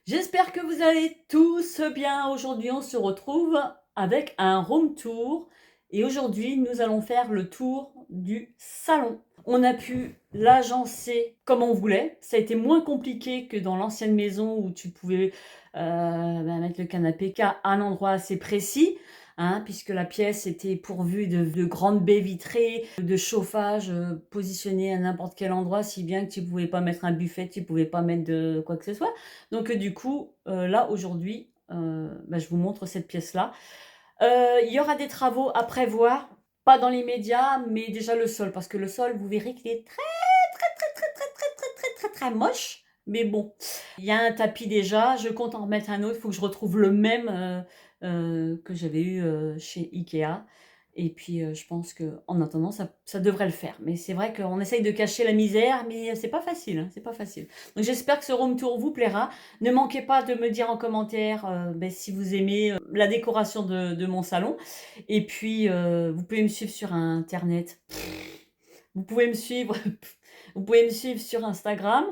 J'espère que vous allez tous bien. Aujourd'hui, on se retrouve avec un room tour et aujourd'hui, nous allons faire le tour du salon. On a pu l'agencer comme on voulait. Ça a été moins compliqué que dans l'ancienne maison où tu pouvais mettre le canapé qu'à un endroit assez précis. Puisque la pièce était pourvue de grandes baies vitrées, de chauffage positionné à n'importe quel endroit, si bien que tu ne pouvais pas mettre un buffet, tu ne pouvais pas mettre de quoi que ce soit. Donc du coup, là aujourd'hui, je vous montre cette pièce-là. Il y aura des travaux à prévoir, pas dans l'immédiat, mais déjà le sol, parce que le sol, vous verrez qu'il est très moche. Mais bon, il y a un tapis déjà, je compte en remettre un autre, il faut que je retrouve le même que j'avais eu chez Ikea. Et puis je pense qu'en attendant, ça devrait le faire. Mais c'est vrai qu'on essaye de cacher la misère, mais c'est pas facile, c'est pas facile. Donc j'espère que ce room tour vous plaira. Ne manquez pas de me dire en commentaire si vous aimez la décoration de mon salon. Et puis vous pouvez me suivre sur internet. Vous pouvez me suivre, vous pouvez me suivre sur Instagram.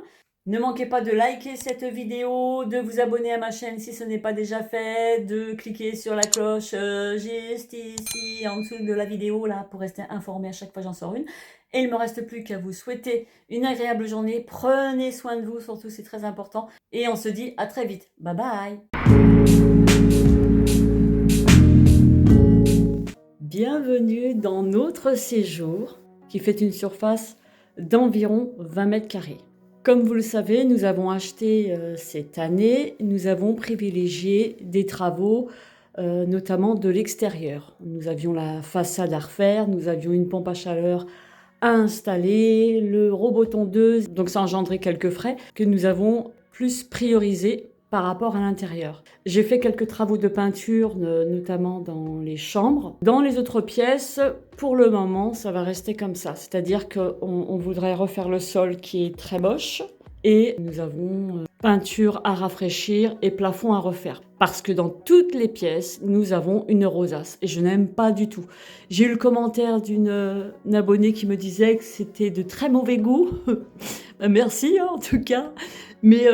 Ne manquez pas de liker cette vidéo, de vous abonner à ma chaîne si ce n'est pas déjà fait, de cliquer sur la cloche juste ici en dessous de la vidéo là pour rester informé à chaque fois que j'en sors une. Et il ne me reste plus qu'à vous souhaiter une agréable journée. Prenez soin de vous, surtout c'est très important. Et on se dit à très vite. Bye bye. Bienvenue dans notre séjour qui fait une surface d'environ 20 mètres carrés. Comme vous le savez, nous avons acheté cette année, nous avons privilégié des travaux, notamment de l'extérieur. Nous avions la façade à refaire, nous avions une pompe à chaleur à installer, le robot tondeuse, donc ça engendrait quelques frais que nous avons plus priorisés par rapport à l'intérieur. J'ai fait quelques travaux de peinture, notamment dans les chambres. Dans les autres pièces, pour le moment, ça va rester comme ça. C'est-à-dire qu'on voudrait refaire le sol qui est très moche. Et nous avons peinture à rafraîchir et plafond à refaire. Parce que dans toutes les pièces, nous avons une rosace. Et je n'aime pas du tout. J'ai eu le commentaire d'une abonnée qui me disait que c'était de très mauvais goût. Merci en tout cas. Mais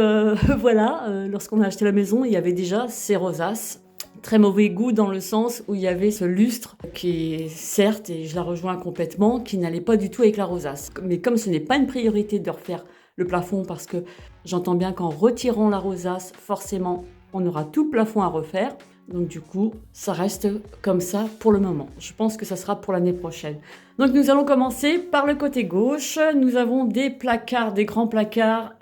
voilà, lorsqu'on a acheté la maison, il y avait déjà ces rosaces. Très mauvais goût dans le sens où il y avait ce lustre qui est certes, et je la rejoins complètement, qui n'allait pas du tout avec la rosace. Mais comme ce n'est pas une priorité de refaire le plafond, parce que j'entends bien qu'en retirant la rosace, forcément, on aura tout le plafond à refaire. Donc du coup, ça reste comme ça pour le moment. Je pense que ça sera pour l'année prochaine. Donc nous allons commencer par le côté gauche. Nous avons des placards, des grands placards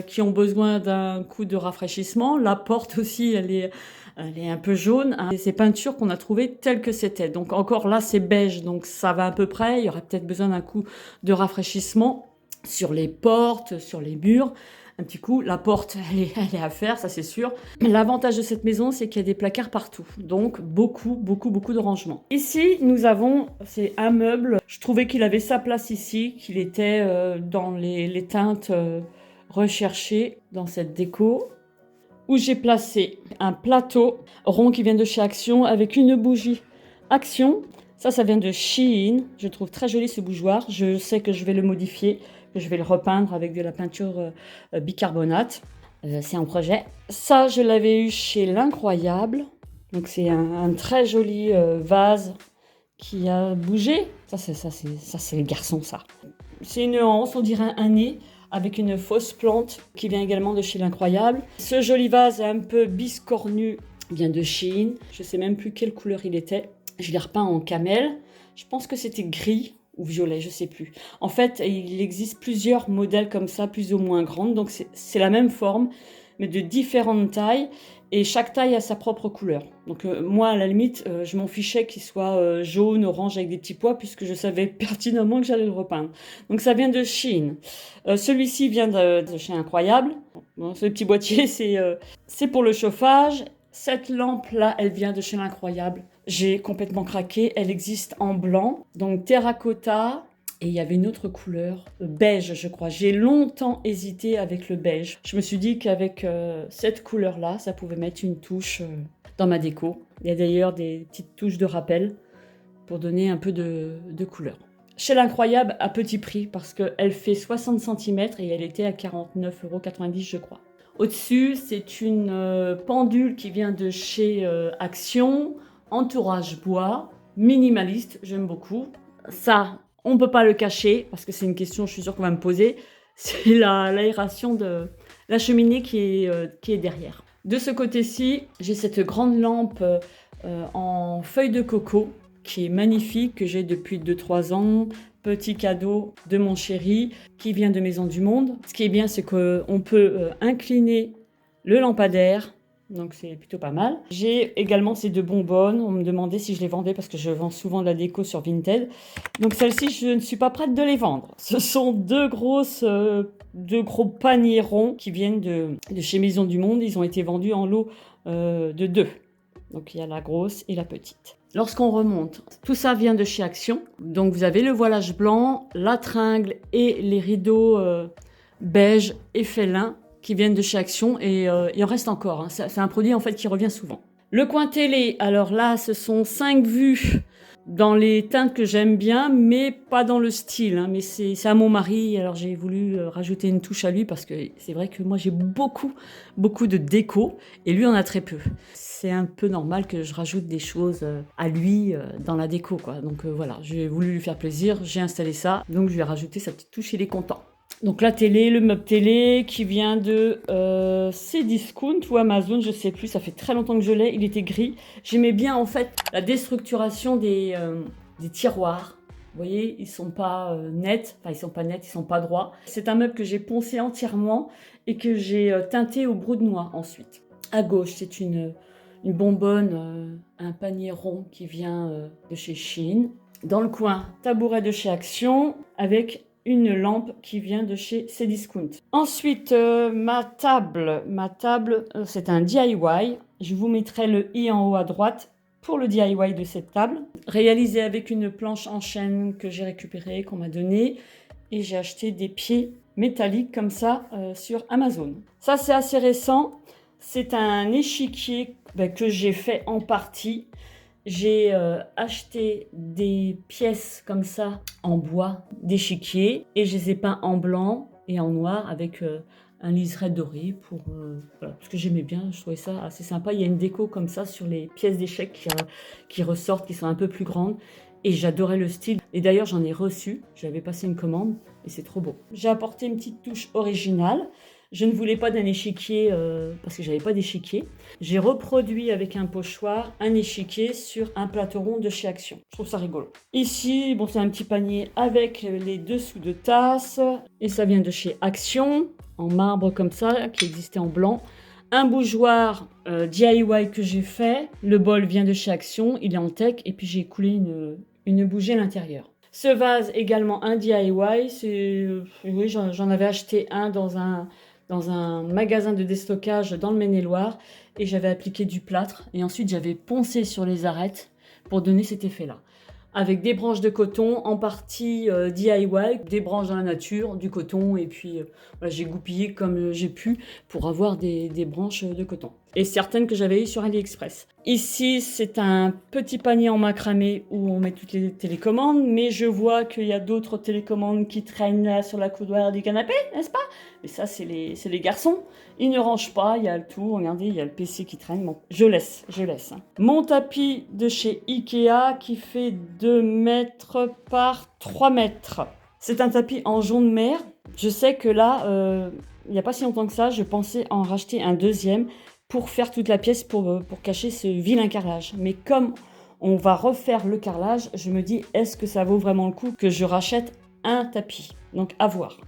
qui ont besoin d'un coup de rafraîchissement. La porte aussi, elle est un peu jaune. Et ces peintures qu'on a trouvées telles que c'était. Donc encore là, c'est beige, donc ça va à peu près. Il y aurait peut-être besoin d'un coup de rafraîchissement sur les portes, sur les murs. Un petit coup, la porte, elle est à faire, ça c'est sûr. L'avantage de cette maison, c'est qu'il y a des placards partout. Donc, beaucoup de rangements. Ici, nous avons, c'est un meuble. Je trouvais qu'il avait sa place ici, qu'il était dans les teintes recherchées dans cette déco. Où j'ai placé un plateau rond qui vient de chez Action avec une bougie Action. Ça vient de Shein. Je trouve très joli ce bougeoir. Je sais que je vais le modifier, que je vais le repeindre avec de la peinture bicarbonate. C'est un projet. Ça, je l'avais eu chez l'Incroyable. Donc c'est un très joli vase qui a bougé. Ça c'est les garçons, ça. C'est une anse, on dirait un nez, avec une fausse plante qui vient également de chez l'Incroyable. Ce joli vase un peu biscornu vient de Shein. Je ne sais même plus quelle couleur il était. Je l'ai repeint en camel. Je pense que c'était gris ou violet, je ne sais plus. En fait, il existe plusieurs modèles comme ça, plus ou moins grandes. Donc c'est la même forme, mais de différentes tailles. Et chaque taille a sa propre couleur. Donc moi, à la limite, je m'en fichais qu'il soit jaune, orange avec des petits pois, puisque je savais pertinemment que j'allais le repeindre. Donc ça vient de Shein. Celui-ci vient de chez Incroyable. Bon, ce petit boîtier, c'est pour le chauffage. Cette lampe-là, elle vient de chez l'Incroyable. J'ai complètement craqué. Elle existe en blanc, donc terracotta. Et il y avait une autre couleur, beige, je crois. J'ai longtemps hésité avec le beige. Je me suis dit qu'avec cette couleur-là, ça pouvait mettre une touche dans ma déco. Il y a d'ailleurs des petites touches de rappel pour donner un peu de couleur. Chez l'Incroyable, à petit prix, parce qu'elle fait 60 cm et elle était à 49,90 €, je crois. Au-dessus, c'est une pendule qui vient de chez Action, entourage bois, minimaliste, j'aime beaucoup. Ça, on ne peut pas le cacher, parce que c'est une question, je suis sûre qu'on va me poser. C'est l'aération de la cheminée qui est derrière. De ce côté-ci, j'ai cette grande lampe en feuilles de coco, qui est magnifique, que j'ai depuis 2-3 ans. Petit cadeau de mon chéri, qui vient de Maison du Monde. Ce qui est bien, c'est qu'on peut incliner le lampadaire, donc c'est plutôt pas mal. J'ai également ces 2 bonbonnes. On me demandait si je les vendais parce que je vends souvent de la déco sur Vinted. Donc celles-ci, je ne suis pas prête de les vendre. Ce sont 2 gros paniers ronds qui viennent de chez Maison du Monde. Ils ont été vendus en lot de 2. Donc il y a la grosse et la petite. Lorsqu'on remonte, tout ça vient de chez Action. Donc vous avez le voilage blanc, la tringle et les rideaux beige et félin qui viennent de chez Action, et il en reste encore. Hein. C'est un produit en fait qui revient souvent. Le coin télé, alors là, ce sont 5 vues dans les teintes que j'aime bien, mais pas dans le style. Hein. Mais c'est à mon mari, alors j'ai voulu rajouter une touche à lui, parce que c'est vrai que moi j'ai beaucoup de déco, et lui en a très peu. C'est un peu normal que je rajoute des choses à lui dans la déco, quoi. Donc voilà, j'ai voulu lui faire plaisir, j'ai installé ça, donc je lui ai rajouté sa petite touche, il est content. Donc la télé, le meuble télé qui vient de Cdiscount ou Amazon, je sais plus, ça fait très longtemps que je l'ai, il était gris. J'aimais bien en fait la déstructuration des tiroirs. Vous voyez, ils sont pas nets, enfin ils sont pas nets, ils sont pas droits. C'est un meuble que j'ai poncé entièrement et que j'ai teinté au brou de noix ensuite. À gauche, c'est une bonbonne, un panier rond qui vient de chez Shein. Dans le coin, tabouret de chez Action avec une lampe qui vient de chez Cdiscount. Ensuite, ma table, c'est un DIY. Je vous mettrai le i en haut à droite pour le DIY de cette table. Réalisée avec une planche en chêne que j'ai récupérée, qu'on m'a donnée. Et j'ai acheté des pieds métalliques comme ça sur Amazon. Ça, c'est assez récent. C'est un échiquier que j'ai fait en partie. J'ai acheté des pièces comme ça en bois d'échiquier et je les ai peints en blanc et en noir avec un liseré doré voilà, parce que j'aimais bien, je trouvais ça assez sympa. Il y a une déco comme ça sur les pièces d'échecs qui ressortent, qui sont un peu plus grandes, et j'adorais le style. Et d'ailleurs, j'en ai reçu, j'avais passé une commande et c'est trop beau. J'ai apporté une petite touche originale. Je ne voulais pas d'un échiquier parce que j'avais pas d'échiquier. J'ai reproduit avec un pochoir un échiquier sur un plateau rond de chez Action. Je trouve ça rigolo. Ici, bon, c'est un petit panier avec les dessous de tasses. Et ça vient de chez Action, en marbre comme ça, qui existait en blanc. Un bougeoir DIY que j'ai fait. Le bol vient de chez Action, il est en teck. Et puis j'ai coulé une bougie à l'intérieur. Ce vase, également un DIY. Oui, j'en avais acheté un dans un magasin de déstockage dans le Maine-et-Loire, et j'avais appliqué du plâtre et ensuite j'avais poncé sur les arêtes pour donner cet effet-là. Avec des branches de coton, en partie DIY, des branches dans la nature, du coton, et puis voilà, j'ai goupillé comme j'ai pu pour avoir des branches de coton. Et certaines que j'avais eues sur AliExpress. Ici, c'est un petit panier en macramé où on met toutes les télécommandes, mais je vois qu'il y a d'autres télécommandes qui traînent là sur la coudoir du canapé, n'est-ce pas? Mais ça, c'est les garçons. Ils ne rangent pas, il y a le tout. Regardez, il y a le PC qui traîne. Bon, je laisse. Hein. Mon tapis de chez Ikea qui fait 2 mètres par 3 mètres. C'est un tapis en jaune mer. Je sais que là, il n'y a pas si longtemps que ça, je pensais en racheter un deuxième pour faire toute la pièce, pour cacher ce vilain carrelage. Mais comme on va refaire le carrelage, je me dis, est-ce que ça vaut vraiment le coup que je rachète un tapis? Donc à voir.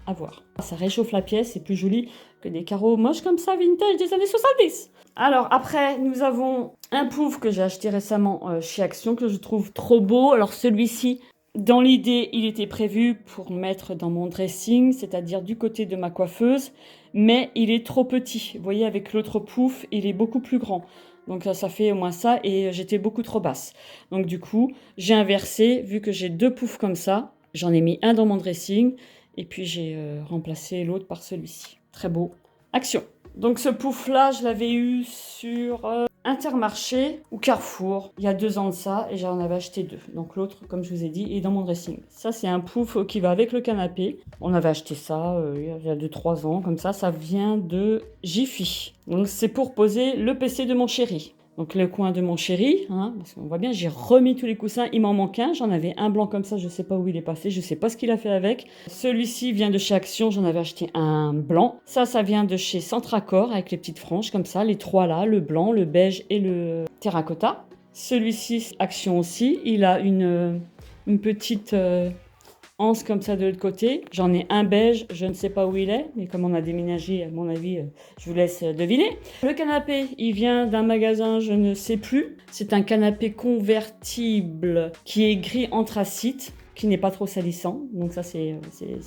Ça réchauffe la pièce, c'est plus joli que des carreaux moches comme ça, vintage des années 70. Alors après, nous avons un pouf que j'ai acheté récemment chez Action, que je trouve trop beau. Alors celui-ci, dans l'idée, il était prévu pour mettre dans mon dressing, c'est-à-dire du côté de ma coiffeuse, mais il est trop petit. Vous voyez, avec l'autre pouf, il est beaucoup plus grand. Donc ça fait au moins ça, et j'étais beaucoup trop basse. Donc du coup, j'ai inversé, vu que j'ai 2 poufs comme ça, j'en ai mis un dans mon dressing, et puis j'ai remplacé l'autre par celui-ci. Très beau. Action. Donc ce pouf-là, je l'avais eu sur Intermarché ou Carrefour, il y a 2 ans de ça, et j'en avais acheté 2. Donc l'autre, comme je vous ai dit, est dans mon dressing. Ça, c'est un pouf qui va avec le canapé. On avait acheté ça il y a 2-3 ans, comme ça vient de Jiffy. Donc c'est pour poser le PC de mon chéri. Donc le coin de mon chéri, hein, parce qu'on voit bien, j'ai remis tous les coussins, il m'en manque un, j'en avais un blanc comme ça, je ne sais pas où il est passé, je ne sais pas ce qu'il a fait avec. Celui-ci vient de chez Action, j'en avais acheté un blanc. Ça vient de chez Centracor, avec les petites franges comme ça, les 3 là, le blanc, le beige et le terracotta. Celui-ci, Action aussi, il a une petite anse comme ça de l'autre côté. J'en ai un beige, je ne sais pas où il est, mais comme on a déménagé, à mon avis, je vous laisse deviner. Le canapé, il vient d'un magasin, je ne sais plus. C'est un canapé convertible qui est gris anthracite, qui n'est pas trop salissant. Donc ça, c'est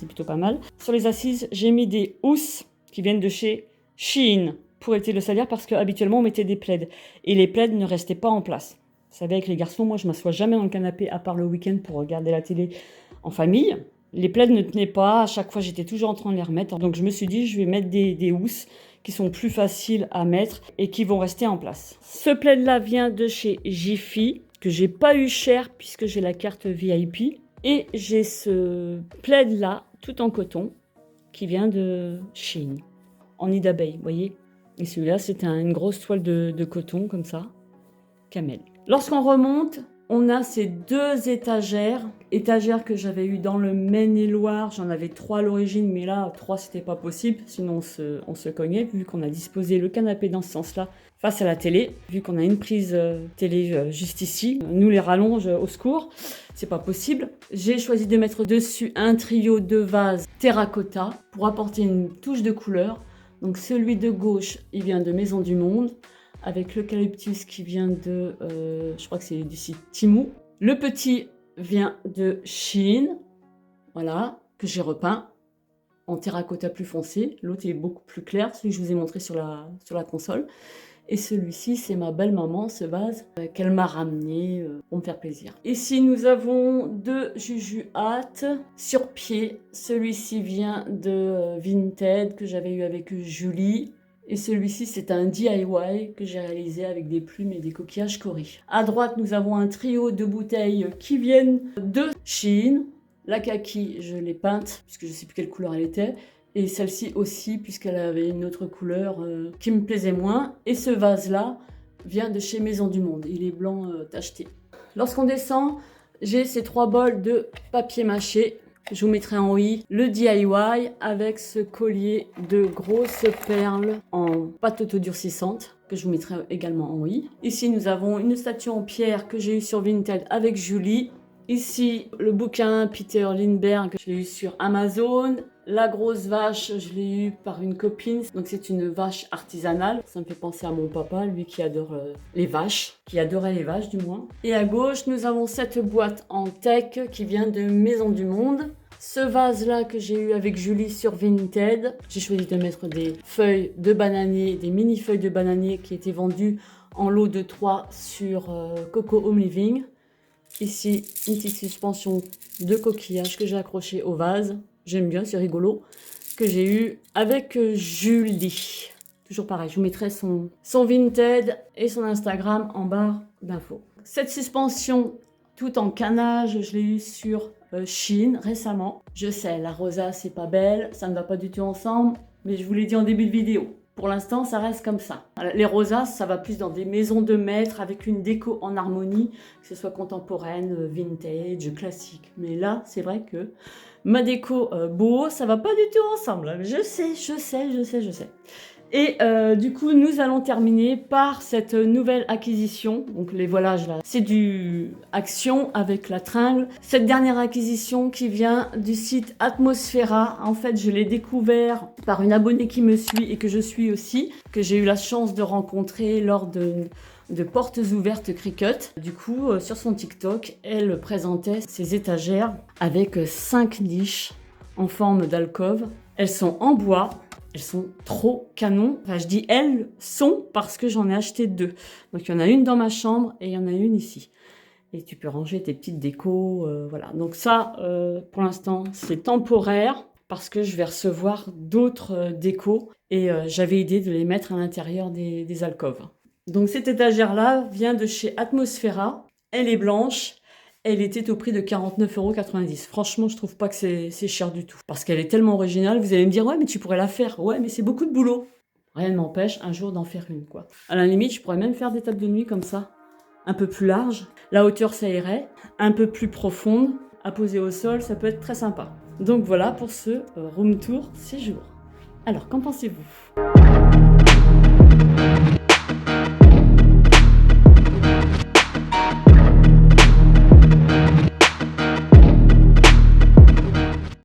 plutôt pas mal. Sur les assises, j'ai mis des housses qui viennent de chez Shein pour éviter le salir parce qu'habituellement, on mettait des plaids. Et les plaids ne restaient pas en place. Vous savez, avec les garçons, moi, je m'assois jamais dans le canapé à part le week-end pour regarder la télé en famille. Les plaids ne tenaient pas, à chaque fois j'étais toujours en train de les remettre. Donc je me suis dit, je vais mettre des housses qui sont plus faciles à mettre et qui vont rester en place. Ce plaid-là vient de chez Jiffy, que j'ai pas eu cher puisque j'ai la carte VIP. Et j'ai ce plaid-là, tout en coton, qui vient de Shein, en nid d'abeille, vous voyez. Et celui-là, c'est une grosse toile de coton, comme ça, camel. Lorsqu'on remonte, on a ces 2 étagères que j'avais eues dans le Maine-et-Loire. J'en avais 3 à l'origine, mais là, 3, c'était pas possible, sinon on se cognait, vu qu'on a disposé le canapé dans ce sens-là, face à la télé, vu qu'on a une prise télé juste ici. Nous les rallonge au secours, c'est pas possible. J'ai choisi de mettre dessus un trio de vases terracotta pour apporter une touche de couleur. Donc celui de gauche, il vient de Maison du Monde, avec l'eucalyptus qui vient de, je crois que c'est du site Temu. Le petit vient de Shein, voilà, que j'ai repeint en terracotta plus foncé. L'autre est beaucoup plus clair, celui que je vous ai montré sur la console. Et celui-ci, c'est ma belle-maman, ce vase, qu'elle m'a ramené pour me faire plaisir. Ici, nous avons 2 Juju Hâte sur pied. Celui-ci vient de Vinted, que j'avais eu avec Julie. Et celui-ci, c'est un DIY que j'ai réalisé avec des plumes et des coquillages cori. À droite, nous avons un trio de bouteilles qui viennent de Shein. La kaki, je l'ai peinte, puisque je ne sais plus quelle couleur elle était. Et celle-ci aussi, puisqu'elle avait une autre couleur qui me plaisait moins. Et ce vase-là vient de chez Maison du Monde. Il est blanc tacheté. Lorsqu'on descend, j'ai ces 3 bols de papier mâché. Je vous mettrai en i le DIY avec ce collier de grosses perles en pâte autodurcissante que je vous mettrai également en i. Ici, nous avons une statue en pierre que j'ai eue sur Vinted avec Julie. Ici, le bouquin Peter Lindbergh, je l'ai eu sur Amazon. La grosse vache, je l'ai eue par une copine. Donc c'est une vache artisanale. Ça me fait penser à mon papa, lui qui adore les vaches, qui adorait les vaches du moins. Et à gauche, nous avons cette boîte en teck qui vient de Maison du Monde. Ce vase-là que j'ai eu avec Julie sur Vinted. J'ai choisi de mettre des feuilles de bananier, des mini feuilles de bananier qui étaient vendues en lot de 3 sur Coco Home Living. Ici, une petite suspension de coquillage que j'ai accrochée au vase. J'aime bien, c'est rigolo. Que j'ai eu avec Julie. Toujours pareil, je vous mettrai son Vinted et son Instagram en barre d'infos. Cette suspension, tout en canage, je l'ai eu sur Shein récemment. Je sais, la rosa, c'est pas belle, ça ne va pas du tout ensemble, mais je vous l'ai dit en début de vidéo. Pour l'instant, ça reste comme ça. Les rosas, ça va plus dans des maisons de maître avec une déco en harmonie, que ce soit contemporaine, vintage, classique. Mais là, c'est vrai que ma déco boho, ça va pas du tout ensemble. Je sais. Et du coup, nous allons terminer par cette nouvelle acquisition. Donc les voilages là, c'est du Action avec la tringle. Cette dernière acquisition qui vient du site Atmosphera. En fait, je l'ai découvert par une abonnée qui me suit et que je suis aussi, que j'ai eu la chance de rencontrer lors de Portes Ouvertes Cricut. Du coup, sur son TikTok, elle présentait ses étagères avec 5 niches en forme d'alcôve. Elles sont en bois. Elles sont trop canon. Enfin, je dis elles sont parce que j'en ai acheté 2. Donc, il y en a une dans ma chambre et il y en a une ici. Et tu peux ranger tes petites décos. Voilà. Donc ça, pour l'instant, c'est temporaire parce que je vais recevoir d'autres décos. Et j'avais idée de les mettre à l'intérieur des alcôves. Donc cette étagère-là vient de chez Atmosphera. Elle est blanche. Elle était au prix de 49,90 €. Franchement, je trouve pas que c'est cher du tout. Parce qu'elle est tellement originale. Vous allez me dire, ouais, mais tu pourrais la faire. Ouais, mais c'est beaucoup de boulot. Rien ne m'empêche un jour d'en faire une, quoi. À la limite, je pourrais même faire des tables de nuit comme ça. Un peu plus larges. La hauteur, ça irait. Un peu plus profonde. À poser au sol, ça peut être très sympa. Donc voilà pour ce room tour séjour. Alors, qu'en pensez-vous ?